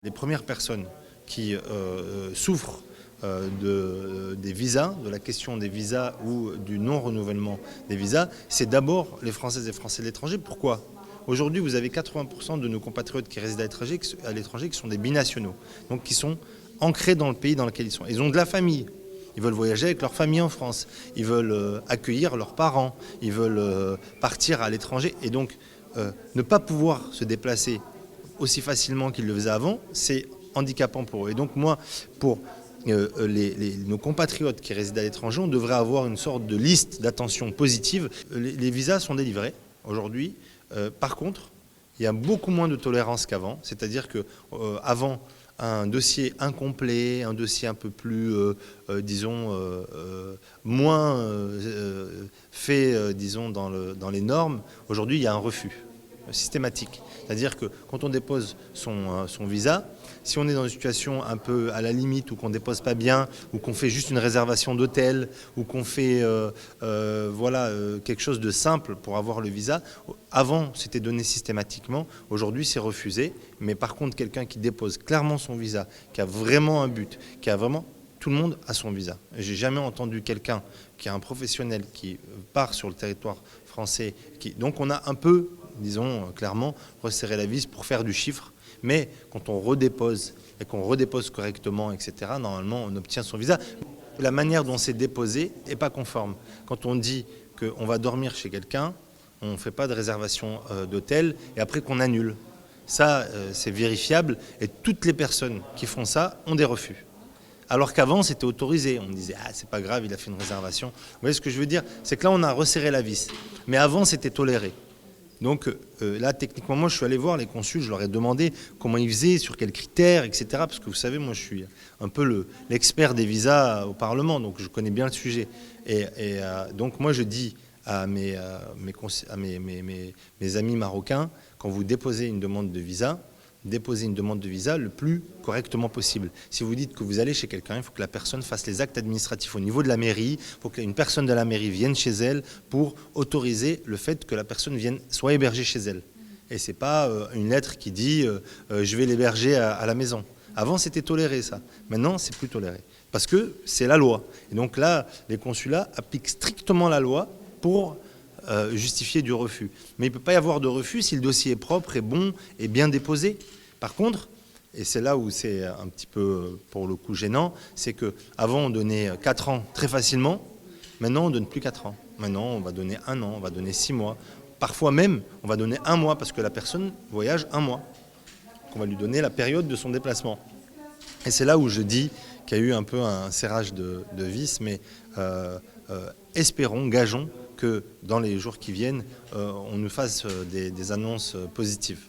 Les premières personnes qui souffrent des visas, de la question des visas ou du non-renouvellement des visas, c'est d'abord les Françaises et Français de l'étranger. Pourquoi ? Aujourd'hui, vous avez 80% de nos compatriotes qui résident à l'étranger qui sont des binationaux, donc qui sont ancrés dans le pays dans lequel ils sont. Ils ont de la famille. Ils veulent voyager avec leur famille en France, ils veulent accueillir leurs parents, ils veulent partir à l'étranger. Et donc, ne pas pouvoir se déplacer aussi facilement qu'ils le faisaient avant, c'est handicapant pour eux. Et donc moi, pour nos compatriotes qui résident à l'étranger, on devrait avoir une sorte de liste d'attention positive. Les visas sont délivrés aujourd'hui. Par contre, il y a beaucoup moins de tolérance qu'avant. C'est-à-dire qu'avant, un dossier incomplet, un dossier un peu plus, disons, moins fait, disons, dans les normes, aujourd'hui, il y a un refus systématique. C'est-à-dire que quand on dépose son visa, si on est dans une situation un peu à la limite, ou qu'on ne dépose pas bien, ou qu'on fait juste une réservation d'hôtel, ou qu'on fait quelque chose de simple pour avoir le visa, avant c'était donné systématiquement, aujourd'hui c'est refusé. Mais par contre, quelqu'un qui dépose clairement son visa, qui a vraiment un but, qui a vraiment... Tout le monde a son visa. J'ai jamais entendu quelqu'un qui est un professionnel qui part sur le territoire français. Donc on a un peu, disons clairement, resserré la vis pour faire du chiffre. Mais quand on redépose et qu'on redépose correctement, etc., normalement on obtient son visa. La manière dont c'est déposé n'est pas conforme. Quand on dit qu'on va dormir chez quelqu'un, on ne fait pas de réservation d'hôtel et après qu'on annule. Ça, c'est vérifiable et toutes les personnes qui font ça ont des refus. Alors qu'avant, c'était autorisé. On disait « Ah, c'est pas grave, il a fait une réservation ». Vous voyez ce que je veux dire? C'est que là, on a resserré la vis. Mais avant, c'était toléré. Donc là, techniquement, moi, je suis allé voir les consuls, je leur ai demandé comment ils faisaient, sur quels critères, etc. Parce que vous savez, moi, je suis un peu l'expert des visas au Parlement, donc je connais bien le sujet. Donc moi, je dis à mes amis marocains, quand vous déposez une demande de visa, déposer une demande de visa le plus correctement possible. Si vous dites que vous allez chez quelqu'un, il faut que la personne fasse les actes administratifs au niveau de la mairie, il faut qu'une personne de la mairie vienne chez elle pour autoriser le fait que la personne soit hébergée chez elle. Et ce n'est pas une lettre qui dit je vais l'héberger à la maison. Avant, c'était toléré ça. Maintenant, c'est plus toléré. Parce que c'est la loi. Et donc là, les consulats appliquent strictement la loi pour justifier du refus. Mais il ne peut pas y avoir de refus si le dossier est propre, est bon, est bien déposé. Par contre, et c'est là où c'est un petit peu pour le coup gênant, c'est qu'avant on donnait 4 ans très facilement, maintenant on ne donne plus 4 ans. Maintenant on va donner 1 an, on va donner 6 mois. Parfois même on va donner 1 mois parce que la personne voyage 1 mois. Donc on va lui donner la période de son déplacement. Et c'est là où je dis qu'il y a eu un peu un serrage de vis, mais espérons, gageons que dans les jours qui viennent, on nous fasse des annonces positives.